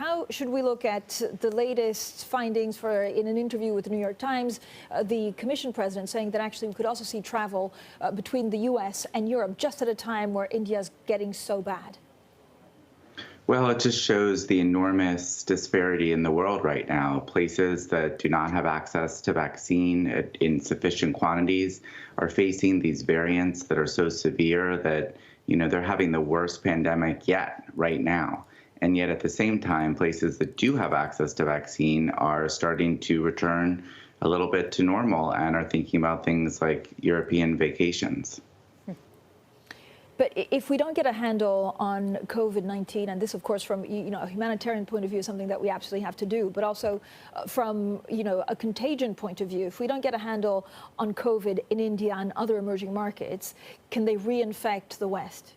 how should we look at the latest findings in an interview with the New York Times, the Commission president saying that actually we could also see travel between the U.S. and Europe just at a time where India's getting so bad? Well, it just shows the enormous disparity in the world right now. Places that do not have access to vaccine in sufficient quantities are facing these variants that are so severe that, they're having the worst pandemic yet right now. And yet at the same time, places that do have access to vaccine are starting to return a little bit to normal and are thinking about things like European vacations. But if we don't get a handle on COVID-19, and this, of course, from a humanitarian point of view, is something that we absolutely have to do, but also from a contagion point of view, if we don't get a handle on COVID in India and other emerging markets, can they reinfect the West?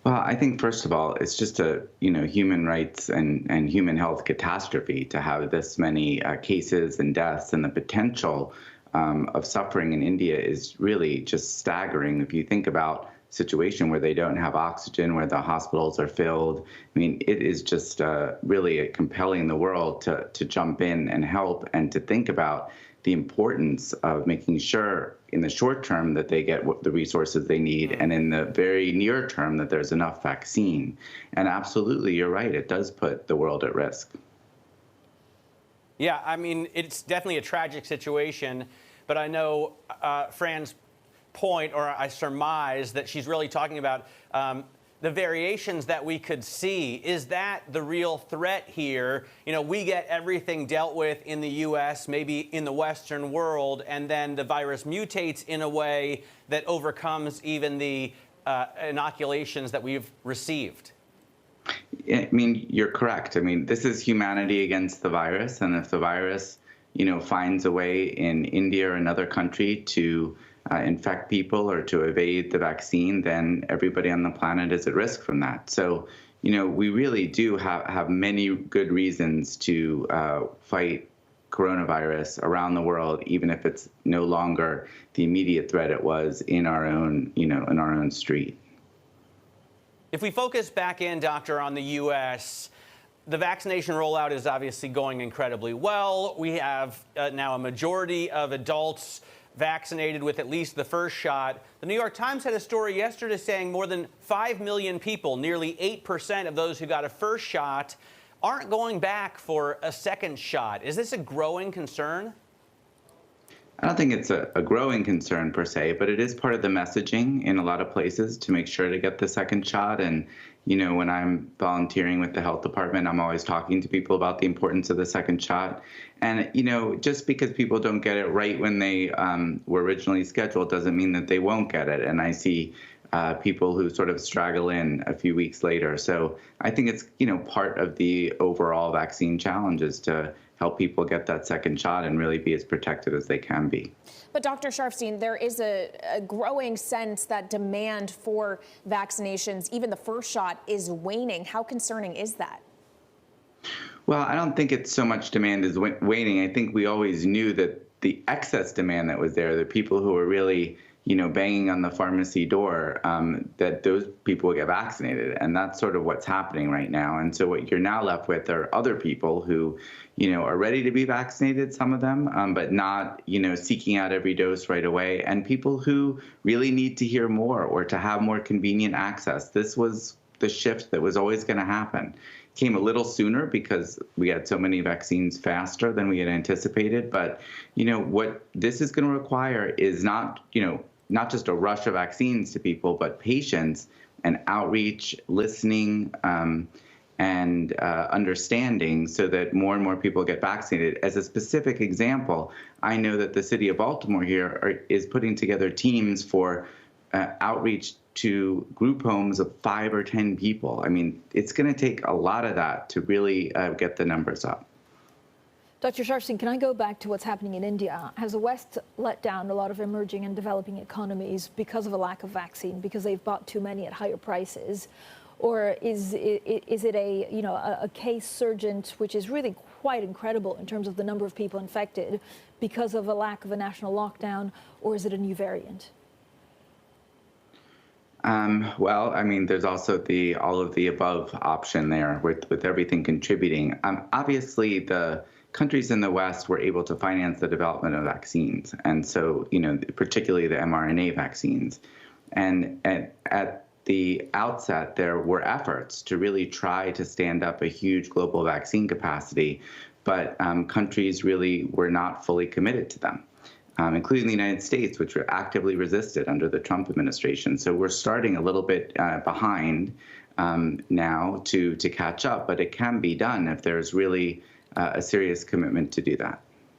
Well, I think, first of all, it's just a human rights and human health catastrophe to have this many cases and deaths, and the potential of suffering in India is really just staggering. If you think about situation where they don't have oxygen, where the hospitals are filled. I mean, it is just really compelling the world to jump in and help, and to think about the importance of making sure in the short term that they get the resources they need, and in the very near term that there's enough vaccine. And absolutely, you're right, it does put the world at risk. Yeah, I mean, it's definitely a tragic situation, but I know Fran's point, or I surmise that she's really talking about the variations that we could see. Is that the real threat here? We get everything dealt with in the U.S., maybe in the Western world, and then the virus mutates in a way that overcomes even the inoculations that we've received. I mean, you're correct. I mean, this is humanity against the virus, and if the virus, finds a way in India or another country to infect people or to evade the vaccine, then everybody on the planet is at risk from that. So, we really do have many good reasons to fight coronavirus around the world, even if it's no longer the immediate threat it was in our own, in our own street. If we focus back in, Doctor, on the U.S., the vaccination rollout is obviously going incredibly well. We have now a majority of adults vaccinated with at least the first shot. The New York Times had a story yesterday saying more than 5 million people, nearly 8% of those who got a first shot, aren't going back for a second shot. Is this a growing concern? I don't think it's a growing concern per se, but it is part of the messaging in a lot of places to make sure to get the second shot. And, when I'm volunteering with the health department, I'm always talking to people about the importance of the second shot. And, just because people don't get it right when they were originally scheduled doesn't mean that they won't get it. And I see people who sort of straggle in a few weeks later. So I think it's, part of the overall vaccine challenge is to help people get that second shot and really be as protected as they can be. But Dr. Sharfstein, there is a growing sense that demand for vaccinations, even the first shot, is waning. How concerning is that? Well, I don't think it's so much demand is waning. I think we always knew that the excess demand that was there, the people who were really banging on the pharmacy door, that those people will get vaccinated. And that's sort of what's happening right now. And so what you're now left with are other people who, are ready to be vaccinated, some of them, but not, seeking out every dose right away. And people who really need to hear more or to have more convenient access. This was the shift that was always going to happen. Came a little sooner because we had so many vaccines faster than we had anticipated. But, what this is going to require is not just a rush of vaccines to people, but patience and outreach, listening, and understanding so that more and more people get vaccinated. As a specific example, I know that the city of Baltimore here is putting together teams for outreach to group homes of 5 or 10 people. I mean, it's going to take a lot of that to really get the numbers up. Dr. Sharfstein, can I go back to what's hhappening in India? Has the West let down a lot of emerging and developing economies because of a lack of vaccine, because they've bought too many at higher prices? Or is it a case surgent, which is really quite incredible in terms of the number of people infected because of a lack of a national lockdown, or is it a new variant? Well, I mean, there's also the all of the above option there with everything contributing. Obviously, the countries in the West were able to finance the development of vaccines. And so, particularly the mRNA vaccines. And at the outset, there were efforts to really try to stand up a huge global vaccine capacity, but countries really were not fully committed to them. Including the United States, which were actively resisted under the Trump administration. So we're starting a little bit behind now to catch up, but it can be done if there's really a serious commitment to do that.